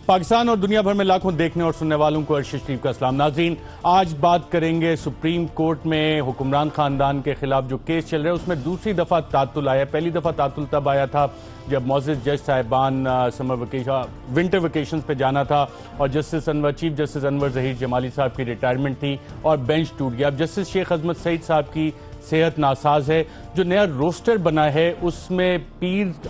पाकिस्तान और दुनिया भर में लाखों देखने और सुनने वालों को अरशद शरीफ का सलाम। नाज़रीन, आज बात करेंगे सुप्रीम कोर्ट में हुक्मरान खानदान के खिलाफ जो केस चल रहा है उसमें दूसरी दफ़ा तातुल आया। पहली दफ़ा तातुल तब आया था जब मोअज़्ज़ज़ जज साहिबान विंटर वेकेशन पे जाना था और चीफ जस्टिस अनवर ज़हीर जमाली साहब की रिटायरमेंट थी और बेंच टूट गया। अब जस्टिस शेख अजमत सईद साहब की सेहत नासाज है। जो नया रोस्टर बना है उसमें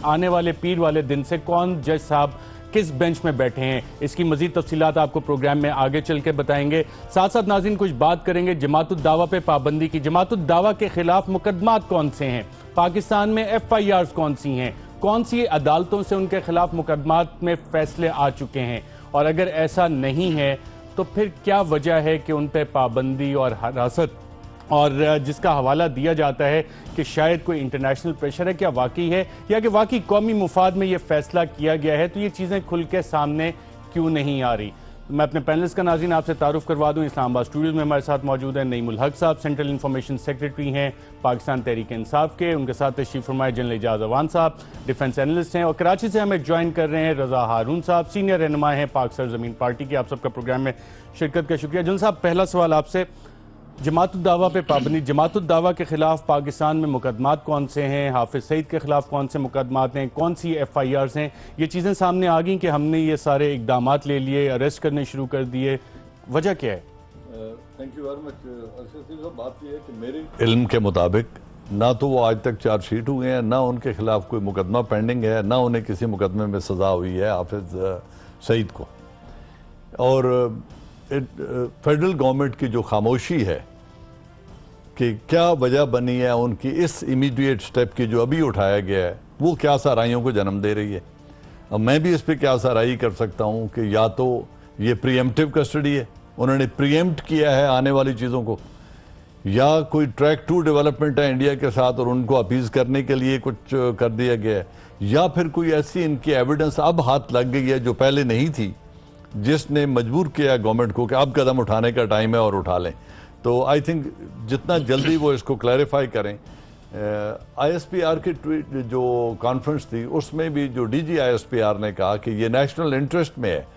आने वाले पीर वाले दिन से कौन जज साहब किस बेंच में बैठे हैं, इसकी मजीद तफसीलात आपको प्रोग्राम में आगे चल के बताएंगे। साथ साथ नाज़रीन कुछ बात करेंगे जमातुद्दावा पे पाबंदी की। जमातुद्दावा के खिलाफ मुकदमात कौन से हैं, पाकिस्तान में FIRs कौन सी हैं, कौन सी अदालतों से उनके खिलाफ मुकदमात में फैसले आ चुके हैं, और अगर ऐसा नहीं है तो फिर क्या वजह है कि उन पर पाबंदी और हिरासत और जिसका हवाला दिया जाता है कि शायद कोई इंटरनेशनल प्रेशर है, क्या वाकई है या कि वाकई कौमी मुफाद में ये फैसला किया गया है, तो ये चीज़ें खुल के सामने क्यों नहीं आ रही। मैं अपने पैनलिस्ट का नाज़रीन आपसे तारुफ करवा दूं। इस्लामाबाद स्टूडियोज में हमारे साथ मौजूद हैं नईमुल हक साहब, सेंट्रल इंफॉर्मेशन सेक्रेटरी हैं पाकिस्तान तहरीक इंसाफ के। उनके साथ तशरीफ फरमाए जनरल एजाज अवान साहब, डिफेंस एनालिस्ट हैं। और कराची से हमें ज्वाइन कर रहे हैं रजा हारून साहब, सीनियर रहनुमा हैं पाक सरजमीन पार्टी की। आप सबका प्रोग्राम में शिरकत का शुक्रिया। जनरल साहब, पहला सवाल आपसे, जमातुद्दावा पे पाबंदी, जमातुद्दावा के खिलाफ पाकिस्तान में मुकदमात कौन से हैं, हाफिज सईद के खिलाफ कौन से मुकदमात हैं, कौन सी FIRs हैं, ये चीज़ें सामने आ गई कि हमने ये सारे इकदामात ले लिए, अरेस्ट करने शुरू कर दिए, वजह क्या है? Thank you very much. बात यह है कि मेरे इल्म के मुताबिक ना तो वो आज तक चार्जशीट हुए हैं, ना उनके खिलाफ कोई मुकदमा पेंडिंग है, ना उन्हें किसी मुकदमे में सज़ा हुई है हाफिज सईद को। और फेडरल गवर्नमेंट की जो खामोशी है कि क्या वजह बनी है उनकी इस इमीडिएट स्टेप की जो अभी उठाया गया है, वो क्या साराइयों को जन्म दे रही है। अब मैं भी इस पर क्या साराई कर सकता हूँ कि या तो ये प्रीएम्प्टिव कस्टडी है, उन्होंने प्रीएम्प्ट किया है आने वाली चीज़ों को, या कोई ट्रैक 2 डेवलपमेंट है इंडिया के साथ और उनको अपीज़ करने के लिए कुछ कर दिया गया है, या फिर कोई ऐसी इनकी एविडेंस अब हाथ लग गई है जो पहले नहीं थी, जिसने मजबूर किया गवर्नमेंट को कि अब कदम उठाने का टाइम है और उठा लें। तो आई थिंक जितना जल्दी वो इसको क्लैरिफाई करें। ISPR की जो कॉन्फ्रेंस थी उसमें भी जो DG ISPR ने कहा कि ये नेशनल इंटरेस्ट में है,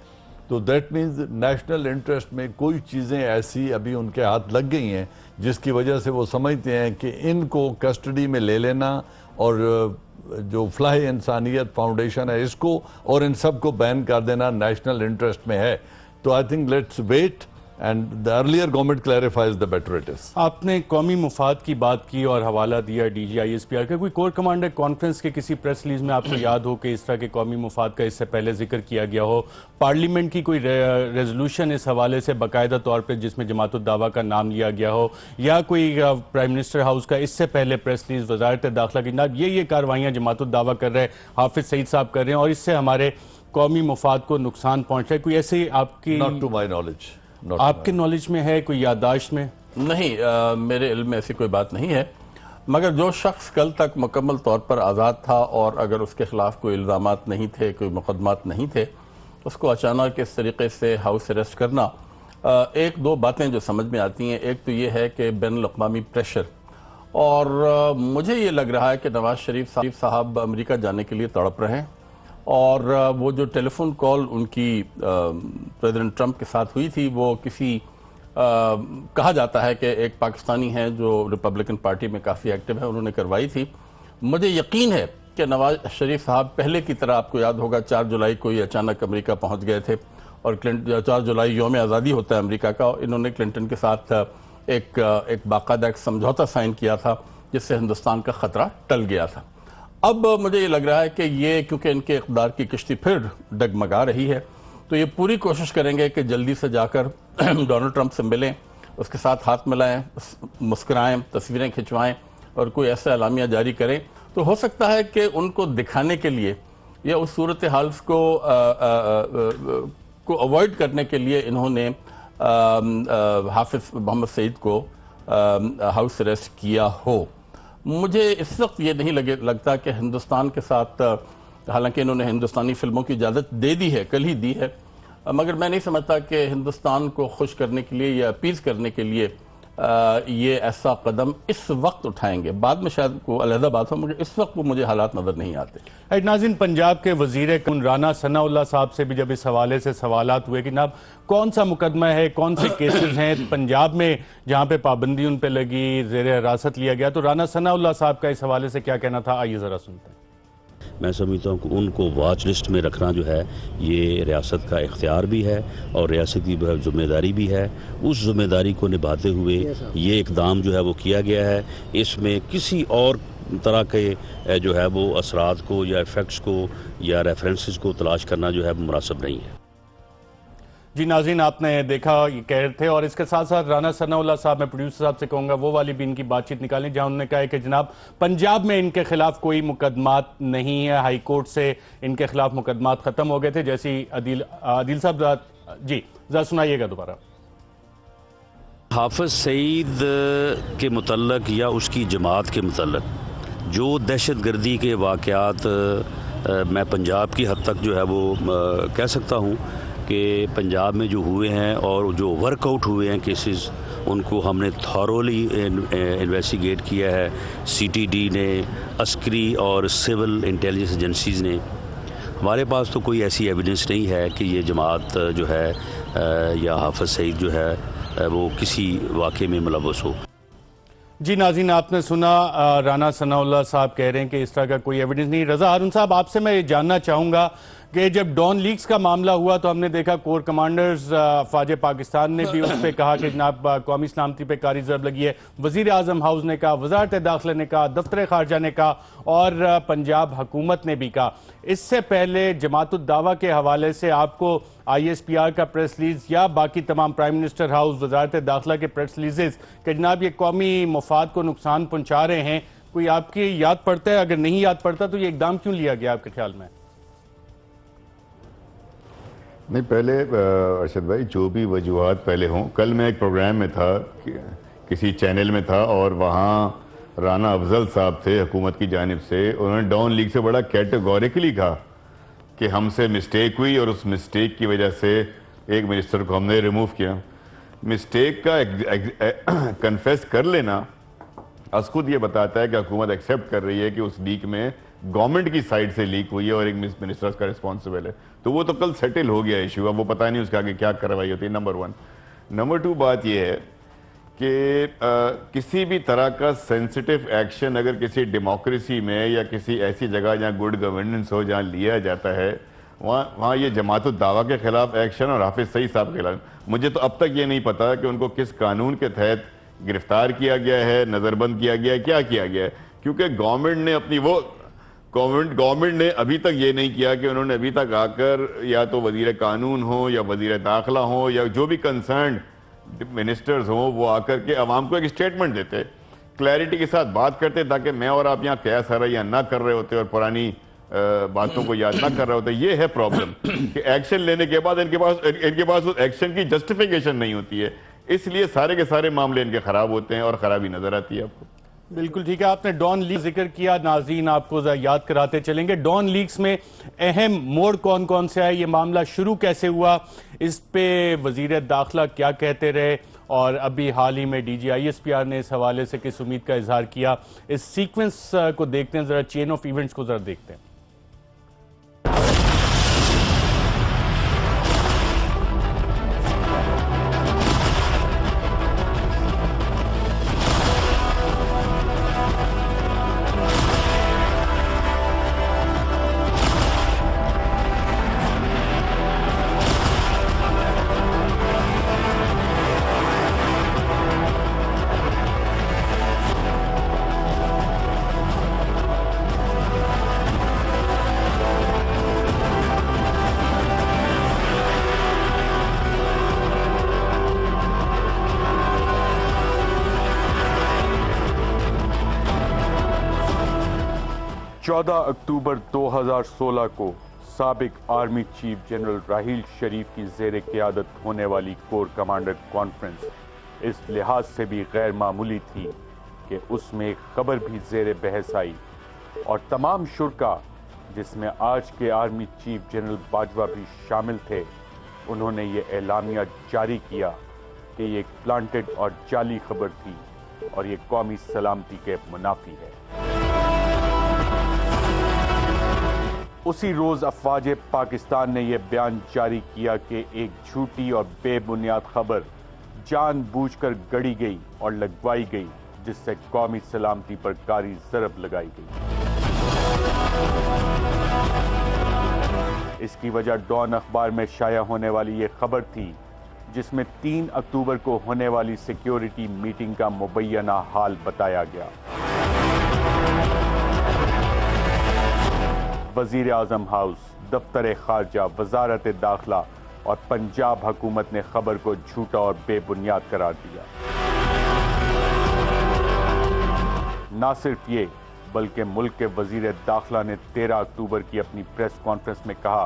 तो दैट मीन्स नेशनल इंटरेस्ट में कोई चीज़ें ऐसी अभी उनके हाथ लग गई हैं जिसकी वजह से वो समझते हैं कि इनको कस्टडी में ले लेना और जो फलाह इंसानियत फाउंडेशन है इसको और इन सब को बैन कर देना नेशनल इंटरेस्ट में है। तो I think let's wait and the earlier government clarifies the better it is. आपने कौमी मुफाद की बात की और हवाला दिया DG ISPR का। कोई कोर कमांडर कॉन्फ्रेंस के किसी प्रेस रिलीज में आपको याद हो कि इस तरह के कौमी मुफाद का इससे पहले जिक्र किया गया हो, पार्लियामेंट की कोई रेजोल्यूशन इस हवाले से बाकायदा तौर पर जिसमें जमातुद्दावा का नाम लिया गया हो, या कोई प्राइम मिनिस्टर हाउस का इससे पहले प्रेस रिलीज वजारत दाखिला की जनाब ये कार्रवाइयाँ जमातुद्दावा कर रहे हैं, हाफिज सईद साहब कर रहे हैं और इससे हमारे कौमी मुफाद को नुकसान पहुँच रहा है, कोई ऐसी आपकी नॉट टू माई नॉलेज, आपके नॉलेज में है, कोई याददाश्त में? नहीं, मेरे इल्म में ऐसी कोई बात नहीं है। मगर जो शख्स कल तक मुकम्मल तौर पर आज़ाद था और अगर उसके खिलाफ कोई इल्ज़ामात नहीं थे, कोई मुकदमात नहीं थे, उसको अचानक इस तरीके से हाउस अरेस्ट करना, एक दो बातें जो समझ में आती हैं। एक तो ये है कि बैनुल-अक़वामी प्रेशर, और मुझे ये लग रहा है कि नवाज शरीफ साहब अमेरिका जाने के लिए तड़प रहे हैं, और वो जो टेलीफोन कॉल उनकी प्रेसिडेंट ट्रंप के साथ हुई थी वो किसी कहा जाता है कि एक पाकिस्तानी है जो रिपब्लिकन पार्टी में काफ़ी एक्टिव है, उन्होंने करवाई थी। मुझे यकीन है कि नवाज शरीफ साहब पहले की तरह, आपको याद होगा 4 जुलाई को ये अचानक अमेरिका पहुंच गए थे और 4 जुलाई यौम आज़ादी होता है अमेरिका का, और इन्होंने क्लिंटन के साथ एक बाकायदा एक समझौता साइन किया था जिससे हिंदुस्तान का ख़तरा टल गया था। अब मुझे ये लग रहा है कि ये क्योंकि इनके इक़्तिदार की किश्ती फिर डगमगा रही है, तो ये पूरी कोशिश करेंगे कि जल्दी से जाकर डोनाल्ड ट्रंप से मिलें, उसके साथ हाथ मिलाएं, मुस्कुराएं, तस्वीरें खिंचवाएं और कोई ऐसा एलामिया जारी करें। तो हो सकता है कि उनको दिखाने के लिए या उस सूरत हाल को अवॉइड करने के लिए इन्होंने हाफिज मोहम्मद सईद को हाउस अरेस्ट किया हो। मुझे इस वक्त ये नहीं लगता कि हिंदुस्तान के साथ, हालांकि इन्होंने हिंदुस्तानी फिल्मों की इजाज़त दे दी है, कल ही दी है, मगर मैं नहीं समझता कि हिंदुस्तान को खुश करने के लिए या अपीज़ करने के लिए ये ऐसा कदम इस वक्त उठाएंगे। बाद में शायद को अलहदा बात हो, मगर इस वक्त वो मुझे हालात नज़र नहीं आते। नाज़रीन, पंजाब के वज़ीर कानून राना सनाउल्लाह साहब से भी जब इस हवाले से सवालात हुए कि जनाब कौन सा मुकदमा है, कौन से केसेस हैं पंजाब में जहाँ पे पाबंदी उन पे लगी, ज़ेर हिरासत लिया गया, तो राना सनाउल्लाह साहब का इस हवाले से क्या कहना था, आइए ज़रा सुनते हैं। मैं समझता हूँ कि उनको वॉच लिस्ट में रखना जो है ये रियासत का इख्तियार भी है और रियासत की ज़िम्मेदारी भी है। उस ज़िम्मेदारी को निभाते हुए ये इकदाम जो है वो किया गया है। इसमें किसी और तरह के जो है वो असरात को या इफ़ेक्ट्स को या रेफरेंसेस को तलाश करना जो है मुनासिब नहीं है। जी नाज़रीन, आपने देखा ये कह रहे थे, और इसके साथ साथ राना सनाउल्लाह साहब, मैं प्रोड्यूसर साहब से कहूँगा वो वाली भी इनकी बातचीत निकालें जहाँ उन्होंने कहा है कि जनाब पंजाब में इनके खिलाफ कोई मुकदमात नहीं है, हाई कोर्ट से इनके खिलाफ मुकदमात ख़त्म हो गए थे। जैसी आदिल साहब जी ज़रा सुनाइएगा दोबारा। हाफिज़ सईद के मुतल्लक या उसकी जमात के मुतल्लक जो दहशत गर्दी के वाक़यात मैं पंजाब की हद तक जो है वो कह सकता हूँ कि पंजाब में जो हुए हैं और जो वर्कआउट हुए हैं केसेस, उनको हमने थॉरोली इन्वेस्टिगेट किया है। सीटीडी ने, अस्करी और सिविल इंटेलिजेंस एजेंसीज़ ने। हमारे पास तो कोई ऐसी एविडेंस नहीं है कि ये जमात जो है या हाफिज़ सईद जो है वो किसी वाक़े में मुलव्वस हो। जी नाज़रीन, आपने सुना राना सनाउल्लाह साहब कह रहे हैं कि इस तरह का कोई एविडेंस नहीं। रज़ा हारून साहब, आपसे मैं ये जानना चाहूँगा कि जब डॉन लीक्स का मामला हुआ तो हमने देखा कोर कमांडर्स फ़ौज पाकिस्तान ने भी उस पर कहा कि जनाब कौमी सलामती पे कारी ज़रब लगी है। वज़ीर आज़म हाउस ने कहा, वज़ारत दाखिला ने कहा, दफ्तर ख़ारजा ने कहा और पंजाब हुकूमत ने भी कहा। इससे पहले जमातुद्दावा के हवाले से आपको ISPR का प्रेस रिलीज या बाकी तमाम प्राइम मिनिस्टर हाउस, वज़ारत दाखिला के प्रेस रिलीजेस कि जनाब ये कौमी मफाद को नुकसान पहुँचा रहे हैं, कोई आपकी याद पड़ता है? अगर नहीं याद पड़ता तो ये इकदाम क्यों लिया गया आपके ख्याल में? नहीं, पहले अरशद भाई जो भी वजूहात पहले हों, कल मैं एक प्रोग्राम में था, किसी चैनल में था और वहाँ राना अफजल साहब थे हुकूमत की जानिब से, उन्होंने डॉन लीग से बड़ा कैटेगोरिकली कहा कि हमसे मिस्टेक हुई और उस मिस्टेक की वजह से एक मिनिस्टर को हमने रिमूव किया। मिस्टेक का कन्फेस कर लेना अस खुद ये बताता है कि हुकूमत एक्सेप्ट कर रही है कि उस लीक में गवर्नमेंट की साइड से लीक हुई है और एक मिनिस्टर का रिस्पॉन्सिबल है। तो वो तो कल सेटल हो गया इशू, अब वो पता नहीं उसके आगे क्या कार्रवाई होती है, नंबर 1। नंबर 2 बात ये है कि किसी भी तरह का सेंसिटिव एक्शन अगर किसी डेमोक्रेसी में या किसी ऐसी जगह जहाँ गुड गवर्नेंस हो, जहाँ लिया जाता है, वहाँ ये जमातुद्दावा के खिलाफ एक्शन और हाफिज़ सईद साहब के खिलाफ, मुझे तो अब तक ये नहीं पता कि उनको किस कानून के तहत गिरफ्तार किया गया है, नज़रबंद किया गया है, क्या किया गया है। क्योंकि गवर्नमेंट ने अपनी गवर्नमेंट ने अभी तक ये नहीं किया कि उन्होंने अभी तक आकर या तो वजीर कानून हो या वजीर दाखिला हो या जो भी कंसर्न मिनिस्टर्स हो, वो आकर के अवाम को एक स्टेटमेंट देते, क्लैरिटी के साथ बात करते, ताकि मैं और आप यहाँ क्या सारा या ना कर रहे होते और पुरानी बातों को याद ना कर रहे होते। ये है प्रॉब्लम कि एक्शन लेने के बाद इनके पास उस एक्शन की जस्टिफिकेशन नहीं होती है, इसलिए सारे के सारे मामले इनके खराब होते हैं और खराबी नजर आती है आपको। बिल्कुल ठीक है, आपने डॉन लीग जिक्र किया, नाज़रीन आपको याद कराते चलेंगे डॉन लीग्स में अहम मोड़ कौन कौन से आए, ये मामला शुरू कैसे हुआ, इस पे वजीर दाखिला क्या कहते रहे और अभी हाल ही में DG ISPR ने इस हवाले से किस उम्मीद का इजहार किया। इस सीक्वेंस को देखते हैं, जरा चेन ऑफ इवेंट्स को जरा देखते हैं। 14 अक्टूबर 2016 को साबिक आर्मी चीफ जनरल राहील शरीफ की ज़ेर क़यादत होने वाली कोर कमांडर कॉन्फ्रेंस इस लिहाज से भी गैर मामूली थी कि उसमें एक खबर भी ज़ेर बहस आई और तमाम शुरका, जिसमें आज के आर्मी चीफ जनरल बाजवा भी शामिल थे, उन्होंने ये एलामिया जारी किया कि ये एक प्लांटेड और जाली खबर थी और ये कौमी सलामती के मुनाफी है। उसी रोज अफवाज पाकिस्तान ने यह बयान जारी किया कि एक झूठी और बेबुनियाद खबर जानबूझकर गढ़ी गई और लगवाई गई, जिससे कौमी सलामती पर कारी ज़रब लगाई गई। इसकी वजह डॉन अखबार में शाया होने वाली ये खबर थी, जिसमें 3 अक्टूबर को होने वाली सिक्योरिटी मीटिंग का मुबैना हाल बताया गया। वजीर आजम हाउस, दफ्तर खारजा, वजारत दाखिला और पंजाब हुकूमत ने खबर को झूठा और बेबुनियाद करार दिया। ना सिर्फ ये, बल्कि मुल्क के वजीर दाखिला ने 13 अक्टूबर की अपनी प्रेस कॉन्फ्रेंस में कहा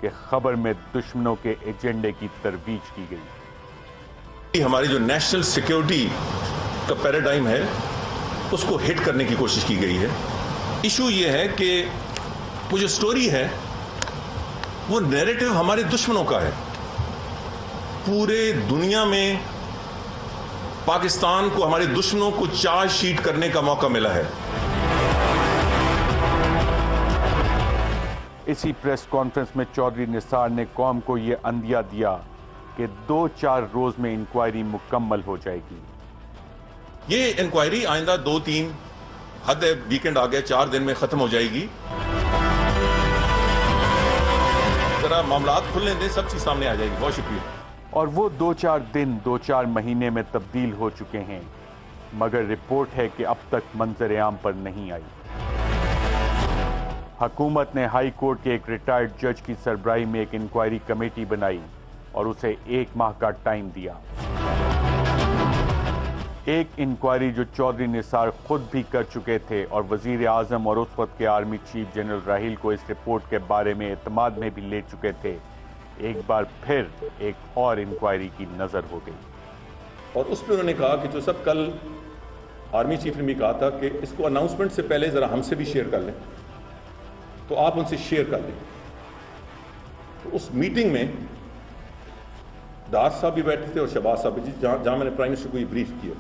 कि खबर में दुश्मनों के एजेंडे की तरवीज की गई। हमारी जो नेशनल सिक्योरिटी का पैराडाइम है उसको हिट करने की कोशिश की गई है। इशू ये है कि वो जो स्टोरी है वो नैरेटिव हमारे दुश्मनों का है। पूरे दुनिया में पाकिस्तान को, हमारे दुश्मनों को चार्जशीट करने का मौका मिला है। इसी प्रेस कॉन्फ्रेंस में चौधरी निसार ने कौम को यह अंदिया दिया कि 2-4 रोज में इंक्वायरी मुकम्मल हो जाएगी। ये इंक्वायरी आइंदा 2-3 हद है, वीकेंड आ गया, 4 दिन में खत्म हो जाएगी। जरा मामलात खुलने दें, सब चीज सामने आ जाएगी। बहुत शुक्रिया। और वो 2-4 दिन 2-4 महीने में तब्दील हो चुके हैं, मगर रिपोर्ट है कि अब तक मंजर आम पर नहीं आई। हुकूमत ने हाई कोर्ट के एक रिटायर्ड जज की सरबराही में एक इंक्वायरी कमेटी बनाई और उसे 1 माह का टाइम दिया। एक इंक्वायरी जो चौधरी निसार खुद भी कर चुके थे और वजीर आजम और उस वक्त के आर्मी चीफ जनरल राहील को इस रिपोर्ट के बारे में एतमाद में भी ले चुके थे, एक बार फिर एक और इंक्वायरी की नजर हो गई। और उस पर उन्होंने कहा कि जो सब कल आर्मी चीफ ने भी कहा था कि इसको अनाउंसमेंट से पहले जरा हमसे भी शेयर कर लें, तो आप उनसे शेयर कर दें। तो उस मीटिंग में दार साहब भी बैठे थे और शहबाज साहब भी, जहां मैंने प्राइम मिनिस्टर को ये ब्रीफ किया।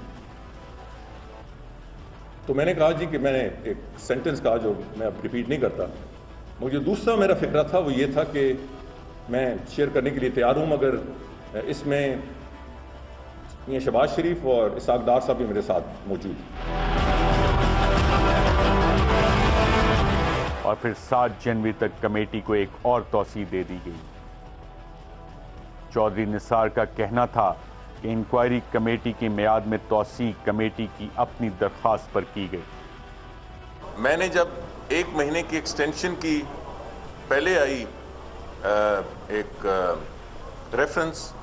तो मैंने कहा जी कि मैंने एक सेंटेंस कहा जो मैं अब रिपीट नहीं करता। मुझे दूसरा मेरा फिक्रा था वो ये था कि मैं शेयर करने के लिए तैयार हूं, मगर इसमें ये शहबाज शरीफ और इसाक डार साहब भी मेरे साथ मौजूद। और फिर 7 जनवरी तक कमेटी को एक और तौसीह दे दी गई। चौधरी निसार का कहना था कि इंक्वायरी कमेटी की मियाद में तौसीह कमेटी की अपनी दरख्वास्त पर की गई। मैंने जब 1 महीने की एक्सटेंशन की पहले आई एक रेफरेंस,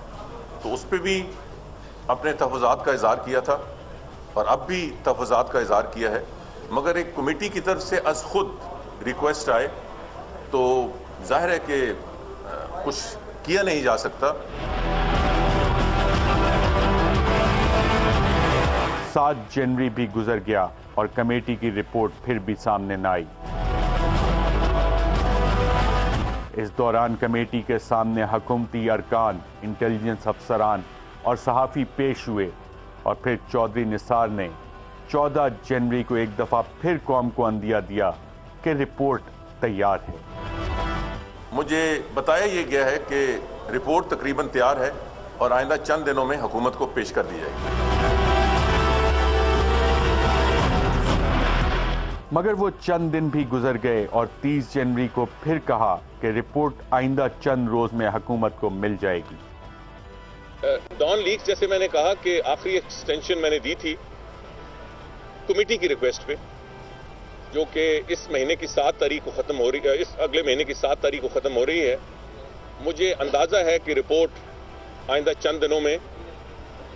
तो उस पर भी अपने तहफ़्फ़ुज़ात का इज़हार किया था और अब भी तहफ़्फ़ुज़ात का इज़हार किया है। मगर एक कमेटी की तरफ से अज़ खुद रिक्वेस्ट आए तो जाहिर है कि कुछ किया नहीं जा सकता। 7 जनवरी भी गुजर गया और कमेटी की रिपोर्ट फिर भी सामने न आई। इस दौरान कमेटी के सामने हुकूमती अरकान, इंटेलिजेंस अफसरान और सहाफ़ी पेश हुए और फिर चौधरी निसार ने 14 जनवरी को एक दफ़ा फिर कौम को अंदिया दिया कि रिपोर्ट तैयार है। मुझे बताया ये गया है कि रिपोर्ट तकरीबन तैयार है और आइंदा चंद दिनों में हुकूमत को पेश कर दी जाएगी। मगर वो चंद दिन भी गुजर गए और 30 जनवरी को फिर कहा कि रिपोर्ट आइंदा चंद रोज में हुकूमत को मिल जाएगी। डॉन लीक, जैसे मैंने कहा कि आखिरी एक्सटेंशन मैंने दी थी कमेटी की रिक्वेस्ट पे, जो कि इस महीने की 7 तारीख को खत्म हो रही है, इस अगले महीने की 7 तारीख को खत्म हो रही है। मुझे अंदाजा है कि रिपोर्ट आइंदा चंद दिनों में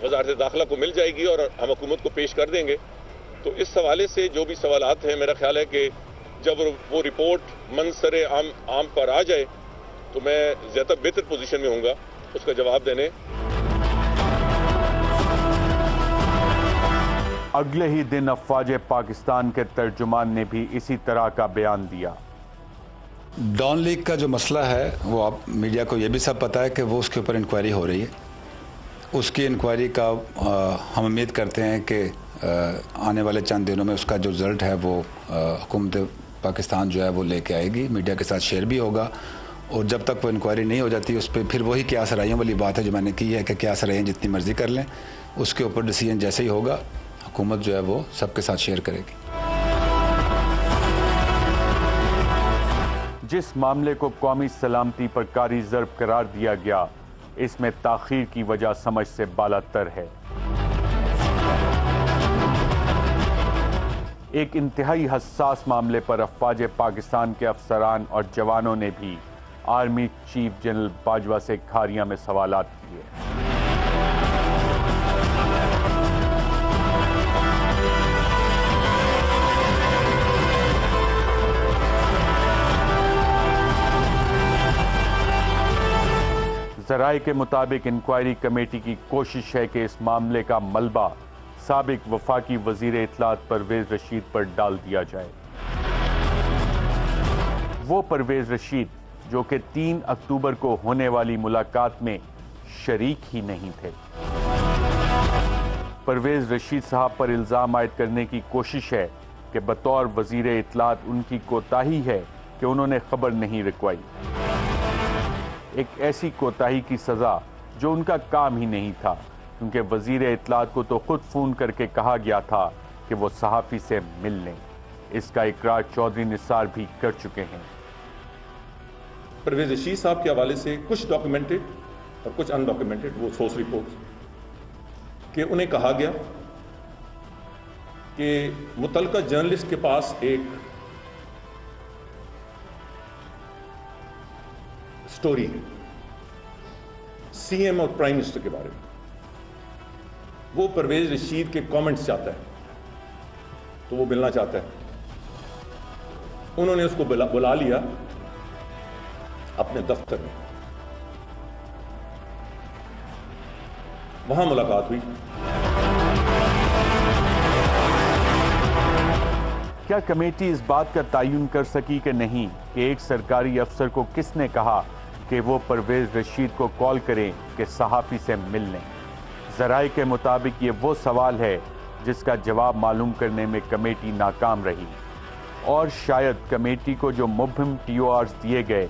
वजारत दाखिला को मिल जाएगी और हम हुकूमत को पेश कर देंगे। तो इस हवाले से जो भी सवालात हैं, मेरा ख्याल है कि जब वो रिपोर्ट मंसर आम पर आ जाए तो मैं ज़्यादा बेहतर पोजीशन में होऊंगा उसका जवाब देने। अगले ही दिन अफवाज पाकिस्तान के तर्जुमान ने भी इसी तरह का बयान दिया। डॉन लीग का जो मसला है वो आप मीडिया को ये भी सब पता है कि वो उसके ऊपर इंक्वायरी हो रही है। उसकी इंक्वायरी का हम उम्मीद करते हैं कि आने वाले चंद दिनों में उसका जो रिज़ल्ट है वो हुकूमत पाकिस्तान जो है वो लेके आएगी, मीडिया के साथ शेयर भी होगा। और जब तक वो इंक्वायरी नहीं हो जाती उस पर फिर वही क्या सराइयों वाली बात है जो मैंने की है कि क्या सराइयाँ जितनी मर्ज़ी कर लें, उसके ऊपर डिसीजन जैसे ही होगा हुकूमत जो है वो सबके साथ शेयर करेगी। जिस मामले को कौमी सलामती पर कारी ज़र्ब करार दिया गया, इसमें ताख़ीर की वजह समझ से बालातर है। एक इंतहाई हसास मामले पर अफवाज पाकिस्तान के अफसरान और जवानों ने भी आर्मी चीफ जनरल बाजवा से खारियां में सवालात किए। ज़राए के मुताबिक इंक्वायरी कमेटी की कोशिश है कि इस मामले का मलबा साबिक वफाकी वजीर इत्तलात परवेज रशीद पर डाल दिया जाए। वो परवेज रशीद जो कि 3 अक्टूबर को होने वाली मुलाकात में शरीक ही नहीं थे। परवेज रशीद साहब पर इल्ज़ाम आयद करने की कोशिश है कि बतौर वजीर इत्तलात उनकी कोताही है कि उन्होंने खबर नहीं रिकवाई। एक ऐसी कोताही की सज़ा जो उनका काम ही नहीं था, क्योंकि वजीर इत्तलात को तो खुद फ़ोन करके कहा गया था कि वो सहाफ़ी से मिल लें। इसका इकरार चौधरी निसार भी कर चुके हैं। परवेज रशीद साहब के हवाले से कुछ डॉक्यूमेंटेड और कुछ अनडॉक्यूमेंटेड वो सोर्स रिपोर्ट कि उन्हें कहा गया कि मुतलका जर्नलिस्ट के पास एक स्टोरी है सीएम और प्राइम मिनिस्टर के बारे में, वो परवेज रशीद के कमेंट्स चाहता है, तो वो मिलना चाहता है। उन्होंने उसको बुला लिया अपने दफ्तर में, वहां मुलाकात हुई। क्या कमेटी इस बात का तयन कर सकी कि नहीं कि एक सरकारी अफसर को किसने कहा कि वो परवेज रशीद को कॉल करें कि सहाफ़ी से मिल लें? ज़राए के मुताबिक ये वो सवाल है जिसका जवाब मालूम करने में कमेटी नाकाम रही, और शायद कमेटी को जो मुबहिम TORs दिए गए,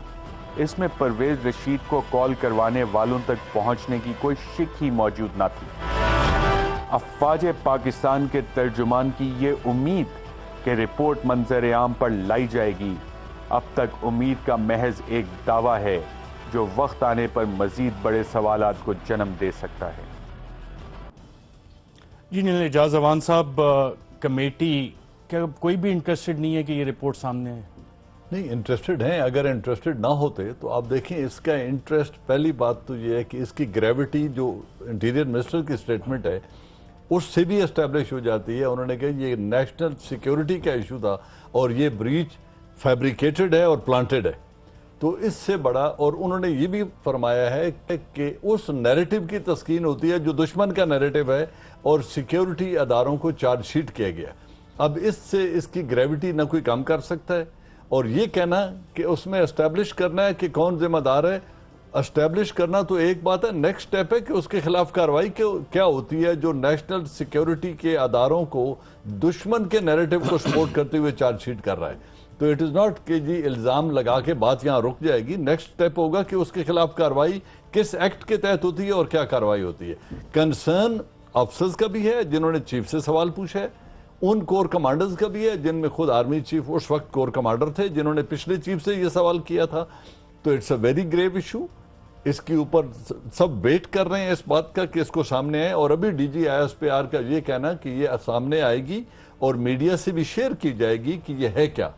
इसमें परवेज रशीद को कॉल करवाने वालों तक पहुंचने की कोई शिक ही मौजूद ना थी। अफवाज पाकिस्तान के तर्जुमान की ये उम्मीद कि रिपोर्ट मंजर आम पर लाई जाएगी, अब तक उम्मीद का महज एक दावा है जो वक्त आने पर मजीद बड़े सवालात को जन्म दे सकता है। जी एजाज अवान साहब, कमेटी क्या कोई भी इंटरेस्टेड नहीं है कि ये रिपोर्ट सामने है? नहीं, इंटरेस्टेड हैं। अगर इंटरेस्टेड ना होते तो आप देखें, इसका इंटरेस्ट, पहली बात तो ये है कि इसकी ग्रेविटी जो इंटीरियर मिनिस्टर की स्टेटमेंट है उससे भी एस्टेब्लिश हो जाती है। उन्होंने कहा ये नेशनल सिक्योरिटी का इशू था और ये ब्रीच फैब्रिकेटेड है और प्लांटेड है, तो इससे बड़ा। और उन्होंने ये भी फरमाया है कि उस नैरेटिव की तस्कीन होती है जो दुश्मन का नैरेटिव है और सिक्योरिटी अदारों को चार्जशीट किया गया। अब इससे इसकी ग्रेविटी ना कोई कम कर सकता है, और ये कहना कि उसमें एस्टेब्लिश करना है कि कौन जिम्मेदार है, एस्टेब्लिश करना तो एक बात है, नेक्स्ट स्टेप है कि उसके खिलाफ कार्रवाई क्या होती है जो नेशनल सिक्योरिटी के अदारों को दुश्मन के नैरेटिव को सपोर्ट करते हुए चार्जशीट कर रहा है। तो इट इज़ नॉट कि जी इल्ज़ाम लगा के बात यहाँ रुक जाएगी। नेक्स्ट स्टेप होगा कि उसके खिलाफ कार्रवाई किस एक्ट के तहत होती है और क्या कार्रवाई होती है। कंसर्न अफसर्स का भी है जिन्होंने चीफ से सवाल पूछा है, उन कोर कमांडर्स का भी है जिनमें खुद आर्मी चीफ उस वक्त कोर कमांडर थे जिन्होंने पिछले चीफ से ये सवाल किया था। तो it's a very grave issue. इसके ऊपर सब वेट कर रहे हैं इस बात का कि इसको सामने आए, और अभी DG ISPR का ये कहना कि ये सामने आएगी और मीडिया से भी शेयर की जाएगी कि ये है क्या,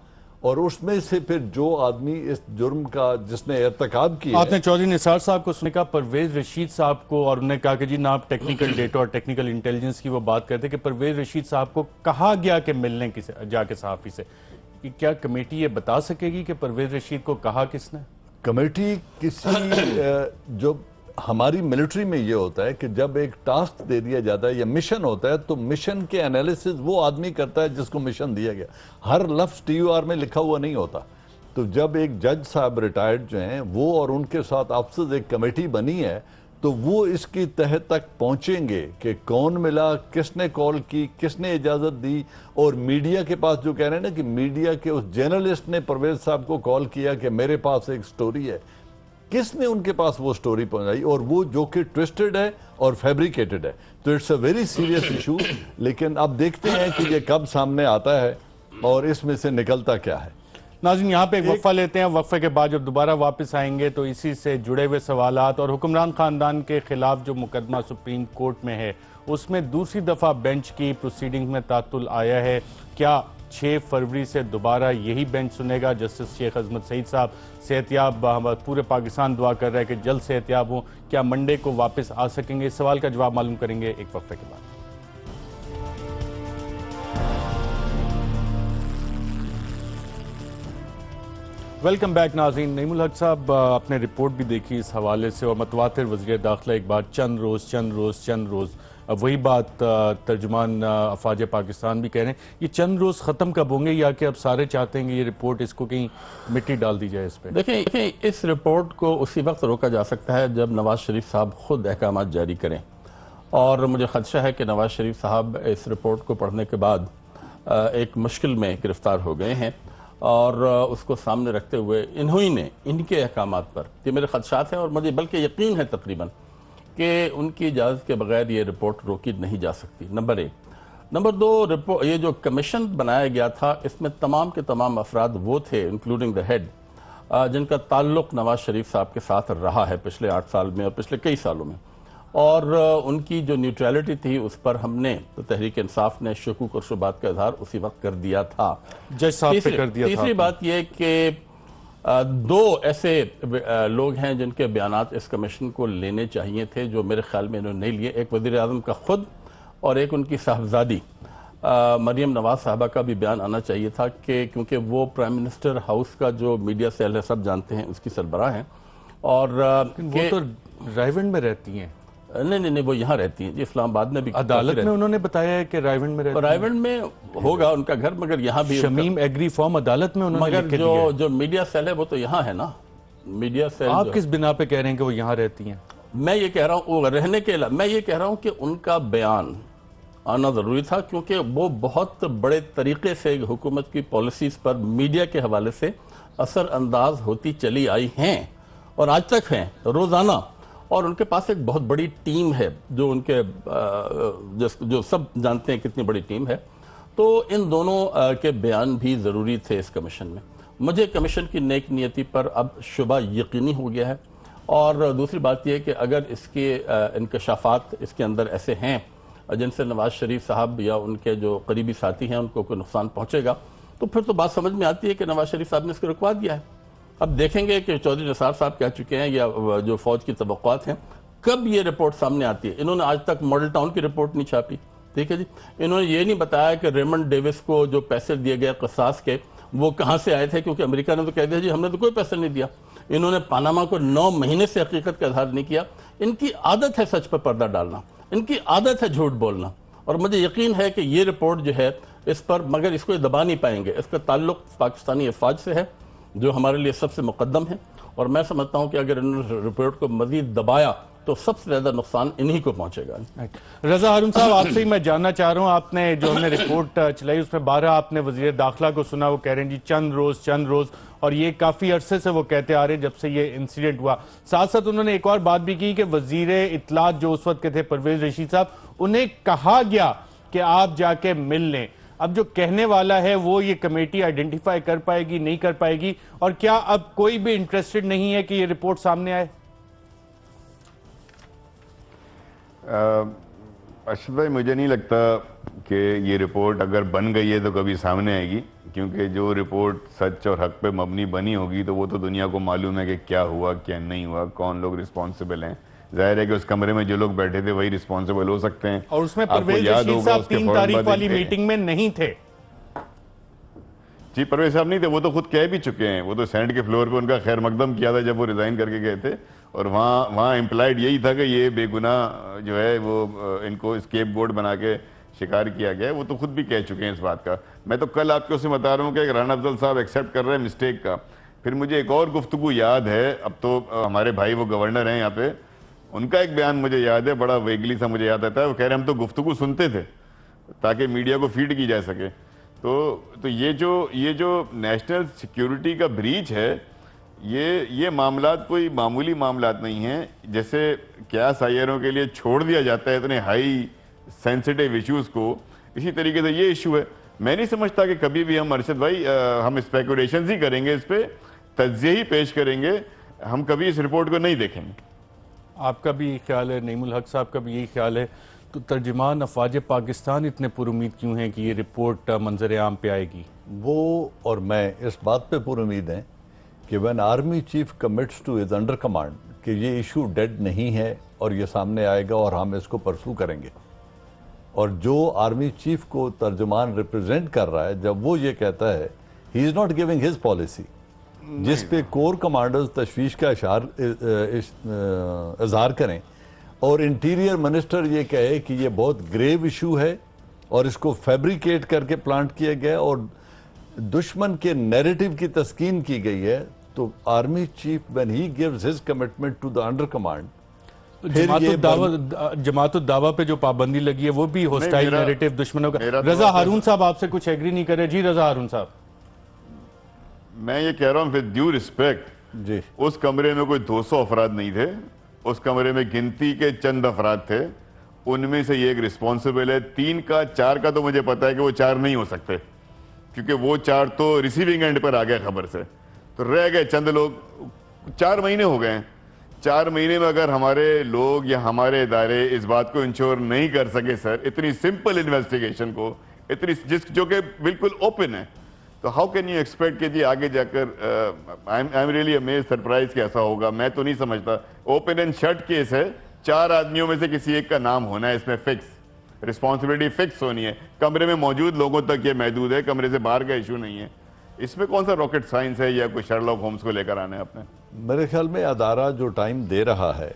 और उसमें से फिर जो आदमी इस जुर्म का जिसने इर्तिकाब किया। आपने चौधरी निसार साहब को सुने, कहा परवेज रशीद साहब को, और उन्होंने कहा कि जी ना आप टेक्निकल डेटा और टेक्निकल इंटेलिजेंस की वो बात करते कि परवेज रशीद साहब को कहा गया कि मिलने जाके सहाफ़ी से। कि क्या कमेटी ये बता सकेगी कि परवेज रशीद को कहा किसने? कमेटी किसी जो हमारी मिलिट्री में ये होता है कि जब एक टास्क दे दिया जाता है या मिशन होता है तो मिशन के एनालिसिस वो आदमी करता है जिसको मिशन दिया गया। हर लफ्ज़ TOR में लिखा हुआ नहीं होता। तो जब एक जज साहब रिटायर्ड जो हैं वो और उनके साथ अफसर एक कमेटी बनी है, तो वो इसकी तह तक पहुंचेंगे कि कौन मिला, किसने कॉल की, किसने इजाज़त दी। और मीडिया के पास जो कह रहे हैं ना कि मीडिया के उस जर्नलिस्ट ने परवेज साहब को कॉल किया कि मेरे पास एक स्टोरी है, किसने उनके पास वो स्टोरी पहुंचाई, और वो जो कि ट्विस्टेड है और फैब्रिकेटेड है। तो it's a very serious issue. लेकिन अब देखते हैं कि ये कब सामने आता है और इसमें से निकलता क्या है। नाज़रीन, यहाँ पे एक वक्फा लेते हैं। वक्फे के बाद जब दोबारा वापस आएंगे तो इसी से जुड़े हुए सवालात और हुक्मरान खानदान के खिलाफ जो मुकदमा सुप्रीम कोर्ट में है उसमें दूसरी दफ़ा बेंच की प्रोसीडिंग में तातुल आया है। क्या 6 फरवरी से दोबारा यही बेंच सुनेगा? जस्टिस शेख अजमत सईद साहब सेहतियाब, पूरे पाकिस्तान दुआ कर रहा है कि जल्द सेहतियाब हों। क्या मंडे को वापस आ सकेंगे? इस सवाल का जवाब मालूम करेंगे एक वक्फे के बाद। वेलकम बैक नाज़रीन। नईमुल हक साहब, आपने रिपोर्ट भी देखी इस हवाले से, और मतवातिर वज़ीर दाखिला एक बार चंद रोज़ अब वही बात तर्जुमान अफवाज पाकिस्तान भी कह रहे हैं। ये चंद रोज़ ख़त्म कब होंगे, या कि अब सारे चाहते हैं कि ये रिपोर्ट इसको कहीं मिट्टी डाल दी जाए इस पर? देखिए, इस रिपोर्ट को उसी वक्त रोका जा सकता है जब नवाज शरीफ साहब खुद अहकाम जारी करें। और मुझे खदशा है कि नवाज शरीफ साहब इस रिपोर्ट को पढ़ने के बाद एक मुश्किल में गिरफ्तार हो गए हैं, और उसको सामने रखते हुए इन्हीं इनके अहकामात पर, ये मेरे खदशात हैं और मुझे बल्कि यकीन है तकरीबन कि उनकी इजाज़त के बगैर ये रिपोर्ट रोकी नहीं जा सकती। नंबर 1। नंबर 2, ये जो कमीशन बनाया गया था इसमें तमाम के तमाम अफराद वो थे, इंक्लूडिंग द हेड, जिनका ताल्लुक़ नवाज शरीफ साहब के साथ रहा है पिछले 8 साल में और पिछले कई सालों में, और उनकी जो न्यूट्रलिटी थी उस पर हमने तो तहरीक इंसाफ ने शकूक और शुबात का इजहार उसी वक्त कर दिया था, जज साहब पे कर दिया था। तीसरी बात यह कि 2 ऐसे लोग हैं जिनके बयानात इस कमीशन को लेने चाहिए थे, जो मेरे ख्याल में इन्होंने नहीं लिए। एक वज़ीर आज़म का खुद और एक उनकी साहबजादी मरियम नवाज साहबा का भी बयान आना चाहिए था, कि क्योंकि वो प्राइम मिनिस्टर हाउस का जो मीडिया सेल है, सब जानते हैं, उसकी सरबराह हैं। और वो तो रायवंड में रहती हैं। नहीं, वो यहाँ रहती हैं जी, इस्लामाबाद में भी। अदालत में उन्होंने बताया है कि रायवंड में रहती हैं। रायवंड में होगा उनका घर, मगर यहाँ भी शमीम एग्री फॉर्म अदालत में उन्होंने मगर लिख के दिया है। जो मीडिया सेल है वो तो यहाँ है ना। मीडिया सेल आप किस बिना पे कह रहे हैं कि वो यहाँ रहती हैं? मैं ये कह रहा हूँ वो रहने के, मैं ये कह रहा हूँ कि उनका बयान आना ज़रूरी था, क्योंकि वो बहुत बड़े तरीके से हुकूमत की पॉलिसीज़ पर मीडिया के हवाले से असर अंदाज होती चली आई हैं और आज तक हैं रोज़ाना। और उनके पास एक बहुत बड़ी टीम है जो उनके जो सब जानते हैं कितनी बड़ी टीम है। तो इन दोनों के बयान भी ज़रूरी थे इस कमीशन में। मुझे कमीशन की नेक नियति पर अब शुबा यकीनी हो गया है। और दूसरी बात यह कि अगर इसके इंकशाफात इसके अंदर ऐसे हैं जिनसे नवाज शरीफ साहब या उनके जो करीबी साथी हैं उनको कोई नुकसान पहुँचेगा, तो फिर तो बात समझ में आती है कि नवाज शरीफ साहब ने इसको रुकवा दिया है। अब देखेंगे कि चौधरी निसार साहब कह चुके हैं, या जो फौज की तवक्कुआत हैं, कब ये रिपोर्ट सामने आती है। इन्होंने आज तक मॉडल टाउन की रिपोर्ट नहीं छापी, ठीक है जी। इन्होंने ये नहीं बताया कि रेमंड डेविस को जो पैसे दिए गए कसास के, वो कहाँ से आए थे, क्योंकि अमेरिका ने तो कह दिया जी हमने तो कोई पैसा नहीं दिया। इन्होंने पानामा को 9 महीने से हकीकत का इजहार नहीं किया। इनकी आदत है सच पर पर्दा डालना, इनकी आदत है झूठ बोलना, और मुझे यकीन है कि ये रिपोर्ट जो है इस पर, मगर इसको दबा नहीं पाएंगे। इसका ताल्लुक पाकिस्तानी अफवाज से है जो हमारे लिए सबसे मुकद्दम है, और मैं समझता हूं कि अगर इन्होंने रिपोर्ट को मजीद दबाया तो सबसे ज्यादा नुकसान इन्हीं को पहुंचेगा। रजा हारून साहब, आपसे ही मैं जानना चाह रहा हूं, आपने जो हमने रिपोर्ट चलाई उसमें 12 आपने वजीर दाखिला को सुना, वो कह रहे हैं जी चंद रोज, और ये काफी अरसे से वो कहते आ रहे हैं जब से ये इंसिडेंट हुआ। साथ साथ उन्होंने एक और बात भी की कि वजीर इत्तलात जो उस वक्त के थे परवेज रशीद साहब, उन्हें कहा गया कि आप जाके मिल लें। अब जो कहने वाला है वो ये कमेटी आइडेंटिफाई कर पाएगी, नहीं कर पाएगी, और क्या अब कोई भी इंटरेस्टेड नहीं है कि ये रिपोर्ट सामने आए? अर्शद भाई, मुझे नहीं लगता कि ये रिपोर्ट अगर बन गई है तो कभी सामने आएगी, क्योंकि जो रिपोर्ट सच और हक पे मबनी बनी होगी तो वो तो दुनिया को मालूम है कि क्या हुआ क्या नहीं हुआ, कौन लोग रिस्पॉन्सिबल हैं। जाहिर है कि उस कमरे में जो लोग बैठे थे वही रिस्पॉन्सिबल हो सकते हैं। और उसमें परवेज रशीद साहब 3 तारीख वाली मीटिंग में नहीं थे जी। परवेज साहब नहीं थे, वो तो खुद कह भी चुके हैं। वो तो सेनेट के फ्लोर पे उनका खैर मकदम किया था जब वो रिजाइन करके गए थे, और वहाँ इम्प्लाइड यही था कि ये बेगुनाह जो है वो इनको स्केप गोट बना के शिकार किया गया है। वो तो खुद भी कह चुके हैं इस बात का। मैं तो कल आपको उससे बता रहा हूँ कि राना अफजल साहब एक्सेप्ट कर रहे हैं मिस्टेक का। फिर मुझे एक और गुफ्तगू याद है, अब तो हमारे भाई वो गवर्नर हैं यहाँ पे, उनका एक बयान मुझे याद है, बड़ा वेगली सा मुझे याद आता है। वो कह रहे हम तो गुफ्तगू सुनते थे ताकि मीडिया को फीड की जा सके। तो ये जो नेशनल सिक्योरिटी का ब्रीच है, ये मामलात कोई मामूली मामलात नहीं है। जैसे क्या सायरों के लिए छोड़ दिया जाता है इतने हाई सेंसिटिव इश्यूज को, इसी तरीके से ये इशू है। मैं नहीं समझता कि कभी भी हम अरशद भाई हम स्पेकुलेशंस ही करेंगे, इस पे तज्जिए ही पेश करेंगे, हम कभी इस रिपोर्ट को नहीं देखेंगे। आपका भी यही ख्याल है, नईमुल हक साहब का भी यही ख्याल है, तो तर्जुमान अफवाज पाकिस्तान इतने पुरुमीद क्यों हैं कि ये रिपोर्ट मंजर आम पे आएगी? वो और मैं इस बात पे पुरुमीद हैं कि when army chief commits to his under command कि ये इशू डेड नहीं है और ये सामने आएगा और हम इसको परसू करेंगे, और जो आर्मी चीफ को तर्जुमान रिप्रेजेंट कर रहा है, जब वो ये कहता है he is not giving his policy, जिस पे कोर कमांडर्स तशवीश का इजहार करें और इंटीरियर मिनिस्टर ये कहे कि ये बहुत ग्रेव इशू है और इसको फैब्रिकेट करके प्लांट किया गया और दुश्मन के नैरेटिव की तस्कीन की गई है, तो army chief when he gives his commitment to the under command, Jamaat Dawa पे जो पाबंदी लगी है वो भी होस्टाइल नैरेटिव दुश्मनों का। रजा हारून साहब आपसे कुछ एग्री नहीं करे? जी रजा हारून साहब, मैं ये कह रहा हूं विद ड्यू रिस्पेक्ट जी, उस कमरे में कोई 200 अफराद नहीं थे, उस कमरे में गिनती के चंद अफराद थे, उनमें से ये एक रिस्पॉन्सिबल है। 3 का 4 का तो मुझे पता है कि वो 4 नहीं हो सकते, क्योंकि वो 4 तो रिसीविंग एंड पर आ गए खबर से, तो रह गए चंद लोग। 4 महीने हो गए हैं, 4 महीने में अगर हमारे लोग या हमारे इदारे इस बात को इंश्योर नहीं कर सके सर, इतनी सिंपल इन्वेस्टिगेशन को, इतनी जो कि बिल्कुल ओपन है, तो हाउ कैन यू एक्सपेक्ट कि जी आगे जाकर I am really amaze surprise कि ऐसा होगा। मैं तो नहीं समझता। ओपन एंड शट केस है, 4 आदमियों में से किसी एक का नाम होना है इसमें, फिक्स रिस्पॉन्सिबिलिटी फिक्स होनी है। कमरे में मौजूद लोगों तक ये महदूद है, कमरे से बाहर का इशू नहीं है। इसमें कौन सा रॉकेट साइंस है या कोई शर्लॉक होम्स को लेकर आना है आपने? मेरे ख्याल में अदारा जो टाइम दे रहा है,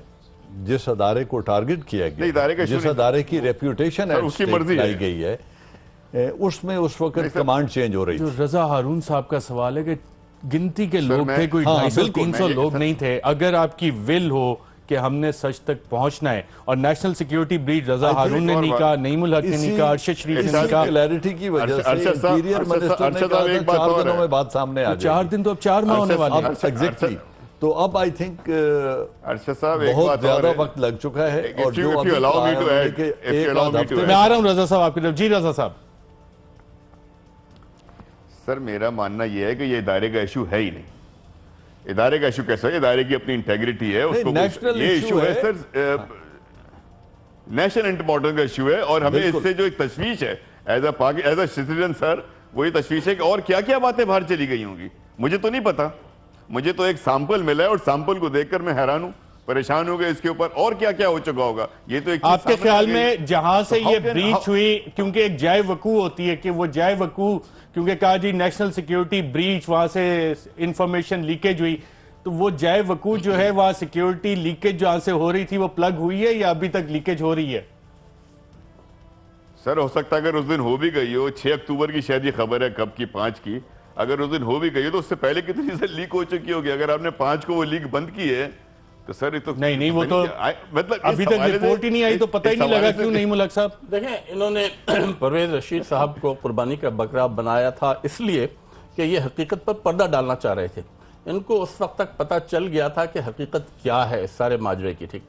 जिस अदारे को टारगेट किया गया, इदारे का जिस अदारे की रेप्यूटेशन उसकी मर्जी लाई गई है, उसमें उस वक्त कमांड चेंज हो रही जो थी। रजा हारून साहब का सवाल है कि गिनती के लोग थे, कोई 250-300 लोग नहीं थे। अगर आपकी विल हो कि हमने सच तक पहुंचना है, और नेशनल सिक्योरिटी ब्रीच रजा हारून ने नहीं कहा, नईमुल हक ने नहीं कहा, अरशद शरीफ ने नहीं कहा, क्लैरिटी की वजह से इंटीरियर मिनिस्टर ने कहा था 4 दिनों में बात सामने आ जाएगी। 4 दिन तो अब 4 माह होने वाले हैं। एग्जैक्टली। तो अब आई थिंक अरशद साहब एक बहुत बात ज्यादा और है। वक्त लग चुका है, If और you- जो if you allow me to add, if you allow me to मैं आ रहा हूं रजा साहब आपकी तरफ। जी रजा साहब, सर मेरा मानना यह है कि ये इदारे का इशू है ही नहीं। इदारे का इशू कैसा है? इदारे की अपनी इंटेग्रिटी है, उसको national ये issue इशू है है। सर, नेशनल इंपॉर्टेंस का इशू है, और हमें इससे जो एक तशवीश है एज अ सिटीजन सर, वो ये तशवीश है कि और क्या क्या बातें बाहर चली गई होंगी, मुझे तो नहीं पता। मुझे तो एक सैंपल मिला है और सैंपल को देखकर मैं हैरान हूं, परेशान हो गए इसके ऊपर, और क्या क्या हो चुका होगा। ये तो एक आपके ख्याल में जहां से तो ये ब्रीच हुई, क्योंकि एक जाय वकू होती है कि वो जाय वकू, क्योंकि कहा जी नेशनल सिक्योरिटी ब्रीच, वहां से इंफॉर्मेशन लीकेज हुई, तो वो जाय वकू जो है वहां सिक्योरिटी लीकेज जहां से हो रही थी वो प्लग हुई है या अभी तक लीकेज हो रही है? सर हो सकता है अगर उस दिन हो भी गई हो, 6 अक्टूबर की शायद ये खबर है, कब की 5 की, अगर उस दिन हो भी गई हो तो उससे पहले कितनी से लीक हो चुकी होगी। अगर आपने 5 को वो लीक बंद की है तो सर ये तो नहीं वो तो मतलब अभी तक रिपोर्ट ही नहीं आई, तो पता ही नहीं लगा क्यों नहीं मुलक साहब। देखें, इन्होंने परवेज रशीद साहब को कुर्बानी का बकरा बनाया था इसलिए कि ये हकीकत पर पर्दा डालना चाह रहे थे। इनको उस वक्त तक पता चल गया था कि हकीकत क्या है इस सारे माजरे की, ठीक,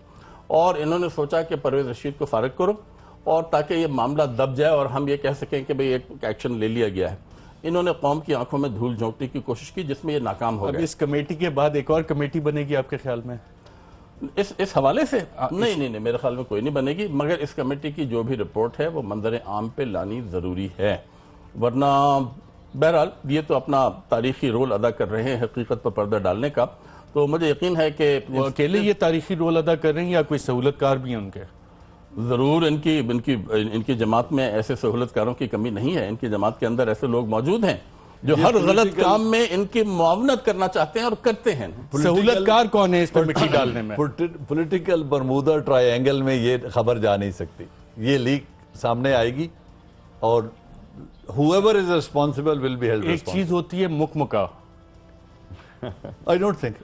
और इन्होंने सोचा कि परवेज रशीद को फारिग करो, और ताकि ये मामला दब जाए और हम ये कह सकें कि भाई एक एक्शन ले लिया गया है। इन्होंने कौम की आंखों में धूल झोंकने की कोशिश की, जिसमें ये नाकाम हो अब गए। इस कमेटी के बाद एक और कमेटी बनेगी आपके ख्याल में? इस हवाले से नहीं, मेरे ख्याल में कोई नहीं बनेगी, मगर इस कमेटी की जो भी रिपोर्ट है वो मंजर आम पे लानी ज़रूरी है, वरना बहरहाल ये तो अपना तारीखी रोल अदा कर रहे हैं हकीकत पर पर्दा डालने का। तो मुझे यकीन है कि वो अकेले ये तारीखी रोल अदा कर रहे हैं या कोई सहूलतकार भी हैं उनके? ज़रूर इनकी जमात में ऐसे सहूलतकारों की कमी नहीं है। इनकी जमात के अंदर ऐसे लोग मौजूद हैं जो हर गलत काम में इनकी मुआवनत करना चाहते हैं और करते हैं। सहूलतकार कौन है इस पर मिट्टी डालने में? पॉलिटिकल बरमूदा ट्रायंगल में ये खबर जा नहीं सकती, ये लीक सामने आएगी और whoever is responsible will be held एक responsible. चीज होती है मुकमुका, I don't think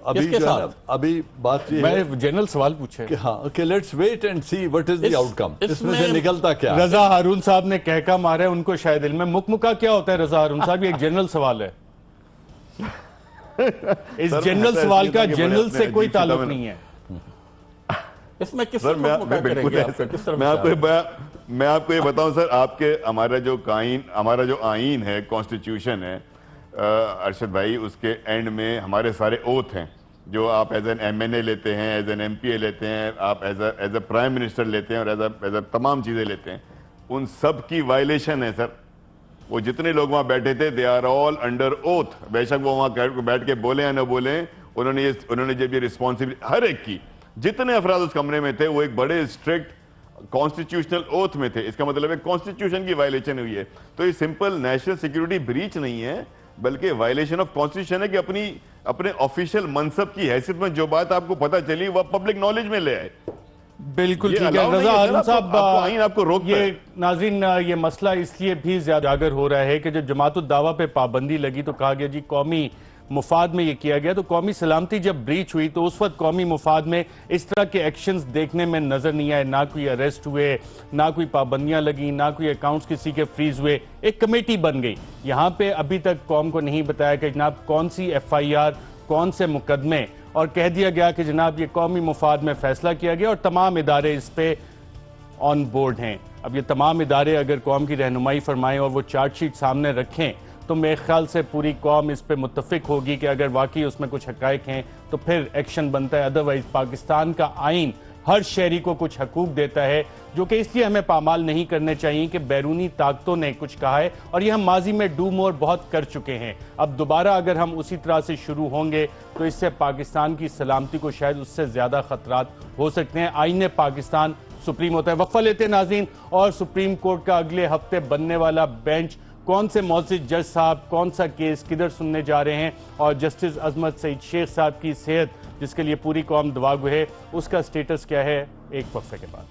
अभी किसके जो है ना, साथ? अभी बात ये है मैं जनरल सवाल पूछे। कि हाँ कि let's wait and see what is the outcome, इसमें से इसमें निकलता क्या है। रजा हारून साहब ने कहका मारा है, उनको शायद इल्म है। मुकमुका क्या होता है रजा हारून साहब? ये एक जनरल सवाल है। इस सर, जनरल ऐसा सवाल इसलिए का था कि जनरल बड़े से अपने कोई अजीब ताल्लुक किताब में- नहीं है। इसमें किस सर मैं मुकम्मल बिल्कुल करेंगे आपका, किस तरफ मैं आपको विचार? मैं आपको ये बताऊं सर, आपके हमारा जो आइन है, कॉन्स्टिट्यूशन है अरशद भाई, उसके एंड में हमारे सारे ओथ हैं जो आप एज एन MNA लेते हैं, एज एन MPA लेते हैं, आप एज अ प्राइम मिनिस्टर लेते हैं और एज अ तमाम चीज़ें लेते हैं, उन सब की वायलेशन है सर। वो जितने लोग वहाँ बैठे थे they are all under oath, बेशक वो वहाँ बैठ के बोले या ना बोले, उन्होंने जब ये रिस्पॉन्सिबिलिटी हर एक की, जितने अफराद उस कमरे में थे वो एक बड़े स्ट्रिक्ट कॉन्स्टिट्यूशनल ओथ में थे। इसका मतलब है कॉन्स्टिट्यूशन की वायलेशन हुई है। तो ये सिंपल नेशनल सिक्योरिटी ब्रीच नहीं है, बल्कि वायलेशन ऑफ कॉन्स्टिट्यूशन है कि अपने ऑफिशियल मनसब की हैसियत में जो बात आपको पता चली वो पब्लिक नॉलेज में ले आए। बिल्कुल ये ठीक है allow नहीं रजा है सर, हारून आपको- साहब। आपको आइन आपको रोकता ये है। नाज़रीन, ये मसला इसलिए भी ज्यादा उजागर हो रहा है कि जब जमातुल दावा पे पाबंदी लगी तो कहा गया जी कौमी मुफाद में ये किया गया, तो कौमी सलामती जब ब्रीच हुई तो उस वक्त कौमी मुफाद में इस तरह के एक्शंस देखने में नजर नहीं आए। ना कोई अरेस्ट हुए, ना कोई पाबंदियां लगी, ना कोई अकाउंट्स किसी के फ्रीज हुए। एक कमेटी बन गई। यहाँ पे अभी तक कौम को नहीं बताया कि जनाब कौन सी FIR, कौन से मुकदमे, और कह दिया गया कि जनाब ये कौमी मुफाद में फैसला किया गया और तमाम इदारे इस पे ऑन बोर्ड हैं। अब ये तमाम इदारे अगर कौम की रहनुमाई फरमाएं और वो चार्जशीट सामने रखें तो मेरे ख्याल से पूरी कौम इस पे मुत्तफिक होगी कि अगर वाकई उसमें कुछ हकायक हैं तो फिर एक्शन बनता है। अदरवाइज पाकिस्तान का आइन हर शहरी को कुछ हकूक देता है, जो कि इसलिए हमें पामाल नहीं करने चाहिए कि बैरूनी ताकतों ने कुछ कहा है और ये हम माजी में डू मोर बहुत कर चुके हैं। अब दोबारा अगर हम उसी तरह से शुरू होंगे तो इससे पाकिस्तान की सलामती को शायद उससे ज्यादा खतरात हो सकते हैं। आईने पाकिस्तान सुप्रीम होता है। वक्फा लेते हैं नाज़रीन, और सुप्रीम कोर्ट का अगले हफ्ते बनने वाला बेंच कौन से मौजूद जज साहब कौन सा केस किधर सुनने जा रहे हैं, और जस्टिस अजमत सईद शेख साहब की सेहत जिसके लिए पूरी कौम दुआ गो है, उसका स्टेटस क्या है, एक वक्फे के बाद।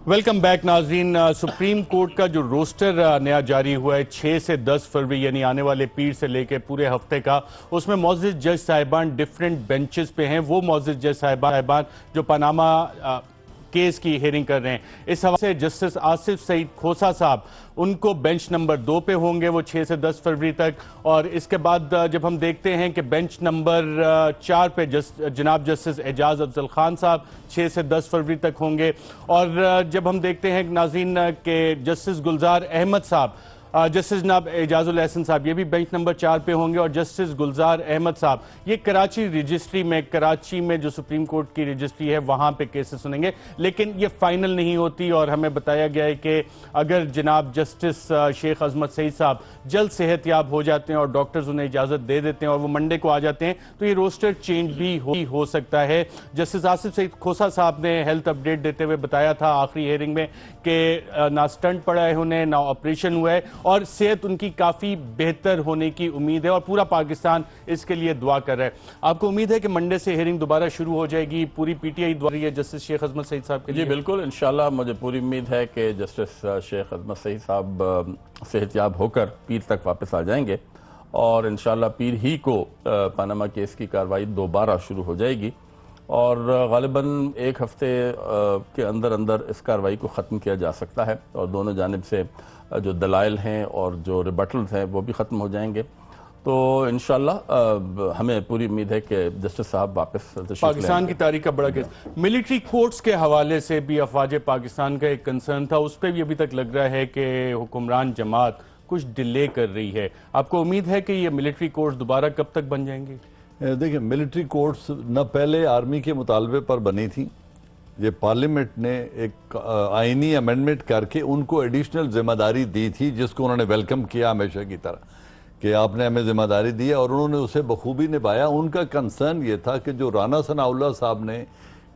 वेलकम बैक नाज़रीन। सुप्रीम कोर्ट का जो रोस्टर नया जारी हुआ है 6 से 10 फरवरी यानी आने वाले पीर से लेकर पूरे हफ्ते का, उसमें मौजूद जज साहिबान डिफरेंट बेंचेस पे हैं। वो मौजूद जज साहिबान जो पनामा केस की हियरिंग कर रहे हैं। इस हवाले से जस्टिस आसिफ सईद खोसा साहब उनको बेंच नंबर 2 पे होंगे, वो 6 से 10 फरवरी तक। और इसके बाद जब हम देखते हैं कि बेंच नंबर 4 पे जनाब जस्टिस एजाज अफजल खान साहब 6 से 10 फरवरी तक होंगे। और जब हम देखते हैं नाज़रीन के जस्टिस गुलजार अहमद साहब, जस्टिस जनाब एजाजुल एहसन साहब ये भी बेंच नंबर 4 पे होंगे, और जस्टिस गुलजार अहमद साहब ये कराची रजिस्ट्री में, कराची में जो सुप्रीम कोर्ट की रजिस्ट्री है वहां पे केसेस सुनेंगे। लेकिन ये फाइनल नहीं होती, और हमें बताया गया है कि अगर जनाब जस्टिस शेख अजमत सईद साहब जल्द सेहतयाब हो जाते हैं और डॉक्टर्स उन्हें इजाजत दे देते हैं और वो मंडे को आ जाते हैं तो ये रोस्टर चेंज भी हो सकता है। जस्टिस आसिफ सईद खोसा साहब ने हेल्थ अपडेट देते हुए बताया था आखिरी हियरिंग में कि ना स्टंट पड़ा है उन्हें, ना ऑपरेशन हुआ है, और सेहत उनकी काफी बेहतर होने की उम्मीद है और पूरा पाकिस्तान इसके लिए दुआ कर रहा है। आपको उम्मीद है कि मंडे से हियरिंग दोबारा शुरू हो जाएगी? पूरी PTI दुआ रही है जस्टिस शेख अजमत सईद साहब के जी लिए। बिल्कुल, इंशाल्लाह मुझे पूरी उम्मीद है कि जस्टिस शेख अजमत सईद साहब सेहतयाब होकर पीर तक वापस आ जाएंगे और इंशाल्लाह पीर ही को पनामा केस की कार्रवाई दोबारा शुरू हो जाएगी और गालिबन एक हफ्ते के अंदर अंदर इस कार्रवाई को ख़त्म किया जा सकता है और दोनों जानिब से जो दलाइल हैं और जो रिबटल्स हैं वो भी ख़त्म हो जाएंगे। तो इंशाल्लाह हमें पूरी उम्मीद है कि जस्टिस साहब वापस पाकिस्तान की तारीख का बड़ा केस। मिलिट्री कोर्ट्स के हवाले से भी अफवाज पाकिस्तान का एक कंसर्न था, उस पर भी अभी तक लग रहा है कि हुक्मरान जमात कुछ डिले कर रही है। आपको उम्मीद है कि ये मिलिट्री कोर्ट्स दोबारा कब तक बन जाएंगे? देखिए, मिलिट्री कोर्ट्स न पहले आर्मी के मुतालबे पर बनी थी, ये पार्लियामेंट ने एक आईनी अमेंडमेंट करके उनको एडिशनल जिम्मेदारी दी थी, जिसको उन्होंने वेलकम किया हमेशा की तरह कि आपने हमें जिम्मेदारी दी है और उन्होंने उसे बखूबी निभाया। उनका कंसर्न ये था कि जो राना सनाउल्लाह साहब ने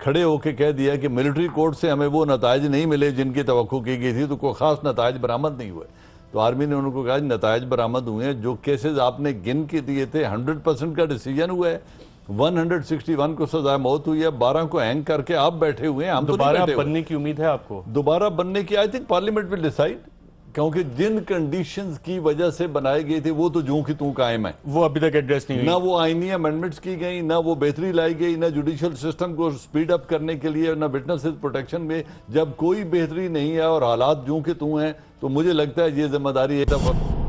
खड़े होकर कह दिया कि मिलिट्री कोर्ट से हमें वो नताइज नहीं मिले जिनकी तवक्को की गई थी, तो कोई ख़ास नताइज बरामद नहीं हुए। तो आर्मी ने उनको कहा नताइज बरामद हुए हैं, जो केसेस आपने गिन के दिए थे 100% का डिसीजन हुआ है, 161 को सजा मौत हुई है, 12 को हैंग करके आप बैठे हुए हैं। हम दोबारा तो बनने की उम्मीद है आपको? दोबारा बनने की I think parliament will decide. क्योंकि जिन कंडीशंस की वजह से बनाई गई थी वो तो जो कि तू कायम है, वो अभी तक एड्रेस नहीं हुई। ना वो आईनी अमेंडमेंट्स की गई, ना वो बेहतरी लाई गई, ना जुडिशियल सिस्टम को स्पीड अप करने के लिए, ना विटनेसेस प्रोटेक्शन में। जब कोई बेहतरी नहीं है और हालात जो कि तू हैं, तो मुझे लगता है ये जिम्मेदारी एक दफा